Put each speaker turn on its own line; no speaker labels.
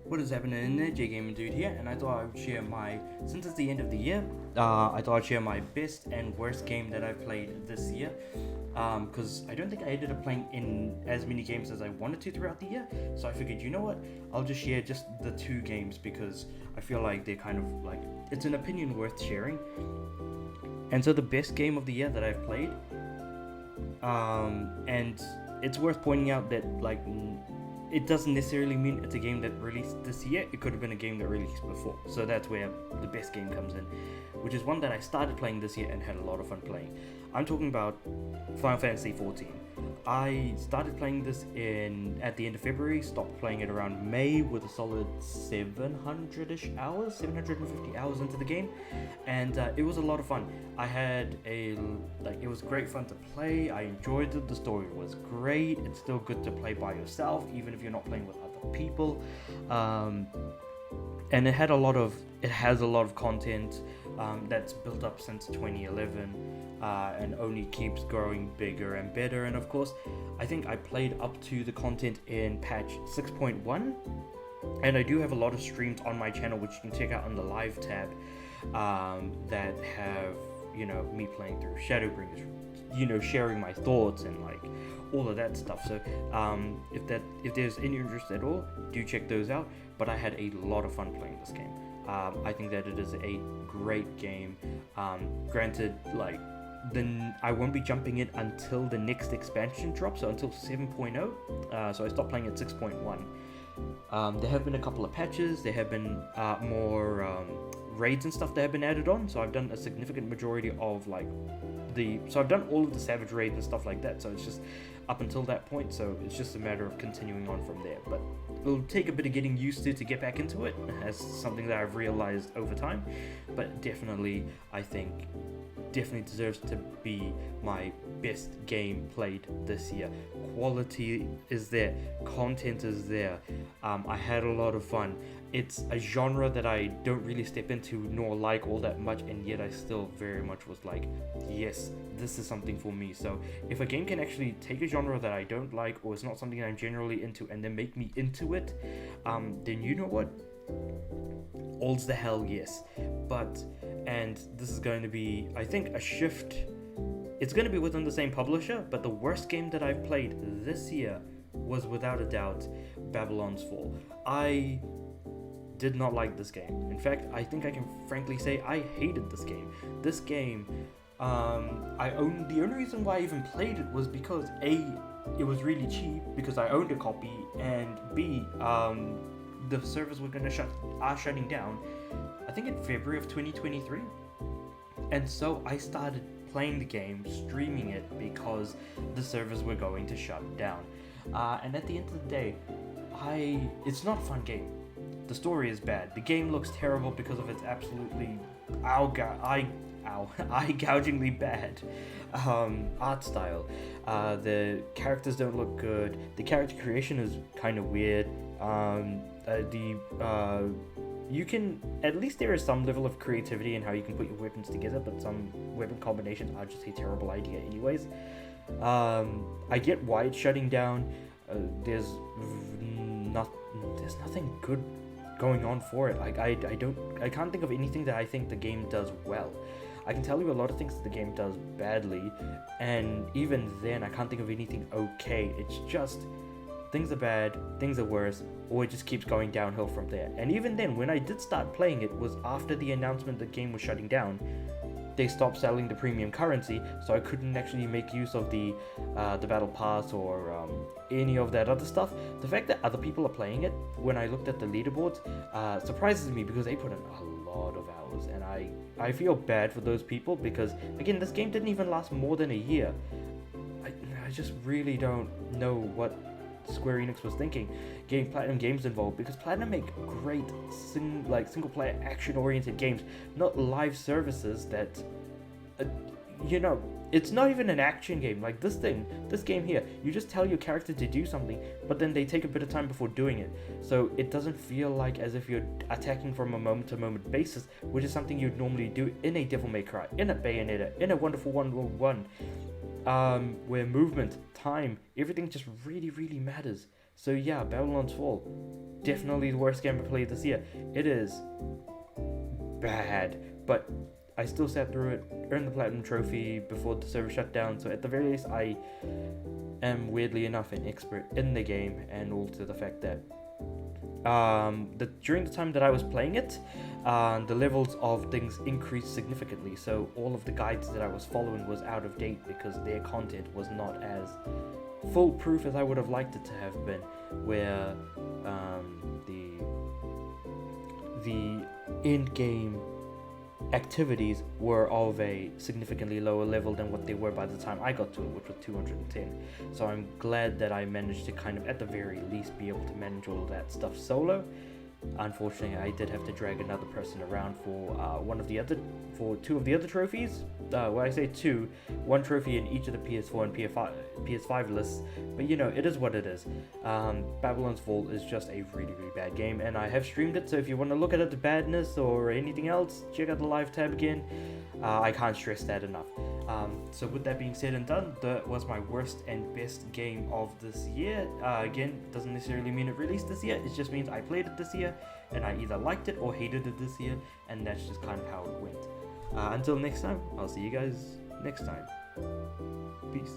What is happening there? J Gaming Dude here, and I thought I would share since it's the end of the year, I thought I'd share my best and worst game that I've played this year. Because I don't think I ended up playing in as many games as I wanted to throughout the year, so I figured, you know what, I'll just share just the two games because I feel like they're kind of like, it's an opinion worth sharing. And so the best game of the year that I've played, and it's worth pointing out that it doesn't necessarily mean it's a game that released this year. It could have been a game that released before. So that's where the best game comes in, which is one that I started playing this year and had a lot of fun playing. I'm talking about Final Fantasy XIV. I started playing this at the end of February, stopped playing it around May with a solid 700-ish hours, 750 hours into the game, and it was a lot of fun. It was great fun to play. I enjoyed it. The story was great. It's still good to play by yourself, even if you're not playing with other people. And it has a lot of content that's built up since 2011, and only keeps growing bigger and better. And of course, I think I played up to the content in patch 6.1, and I do have a lot of streams on my channel which you can check out on the live tab, that have me playing through Shadowbringers, sharing my thoughts and all of that stuff. So if there's any interest at all, do check those out. But I had a lot of fun playing this game. I think that it is a great game. Granted, then I won't be jumping in until the next expansion drops, so until 7.0. So I stopped playing at 6.1. There have been a couple of patches. There have been more raids and stuff that have been added on. So I've done a significant majority of so I've done all of the Savage raids and stuff like that. So it's just up until that point. So it's just a matter of continuing on from there. But it'll take a bit of getting used to get back into it, as something that I've realized over time. But definitely, I think definitely deserves to be my best game played this year. Quality is there, content is there. I had a lot of fun. It's a genre that I don't really step into nor like all that much, and yet I still very much was like, yes, this is something for me. So if a game can actually take a genre that I don't like, or it's not something I'm generally into, and then make me into it, then you know what? All's the hell yes. And this is going to be, I think, a shift. It's going to be within the same publisher, but the worst game that I've played this year was without a doubt Babylon's Fall. I did not like this game. In fact, I think I can frankly say I hated this game. This game, the only reason why I even played it was because A, it was really cheap because I owned a copy, and B, the servers were shutting down, I think in February of 2023. And so I started playing the game, streaming it, because the servers were going to shut down. And at the end of the day, it's not a fun game. The story is bad. The game looks terrible because of its absolutely eye-gougingly bad art style. The characters don't look good. The character creation is kind of weird. You can, at least there is some level of creativity in how you can put your weapons together, but some weapon combinations are just a terrible idea anyways. I get why it's shutting down. There's nothing good going on for it. I can't think of anything that I think the game does well. I can tell you a lot of things that the game does badly, and even then I can't think of anything okay. It's just things are bad, things are worse, or it just keeps going downhill from there. And even then, when I did start playing it, was after the announcement the game was shutting down. They stopped selling the premium currency, so I couldn't actually make use of the battle pass or any of that other stuff. The fact that other people are playing it, when I looked at the leaderboards, surprises me, because they put in a lot of hours, and I feel bad for those people, because again, this game didn't even last more than a year. I just really don't know what Square Enix was thinking getting Platinum Games involved, because Platinum make great single player action oriented games, not live services that it's not even an action game. Like this game here, you just tell your character to do something, but then they take a bit of time before doing it, so it doesn't feel like as if you're attacking from a moment to moment basis, which is something you'd normally do in a Devil May Cry, in a Bayonetta, in a Wonderful 101, where movement, time, everything just really, really matters. So yeah, Babylon's Fall, definitely the worst game I played this year. It is bad, but I still sat through it, earned the platinum trophy before the server shut down. So at the very least, I am weirdly enough an expert in the game, and also the fact that during the time that I was playing it, the levels of things increased significantly. So all of the guides that I was following was out of date because their content was not as foolproof as I would have liked it to have been, where the end game activities were of a significantly lower level than what they were by the time I got to it, which was 210. So I'm glad that I managed to kind of, at the very least, be able to manage all of that stuff solo. Unfortunately, I did have to drag another person around for two of the other trophies. When I say two, one trophy in each of the PS4 and PS5 lists. But you know, it is what it is. Babylon's Fall is just a really, really bad game, and I have streamed it. So if you want to look at the badness or anything else, check out the live tab again. I can't stress that enough. So with that being said and done, that was my worst and best game of this year. Again, doesn't necessarily mean it released this year, it just means I played it this year, and I either liked it or hated it this year, and that's just kind of how it went. Until next time, I'll see you guys next time. Peace.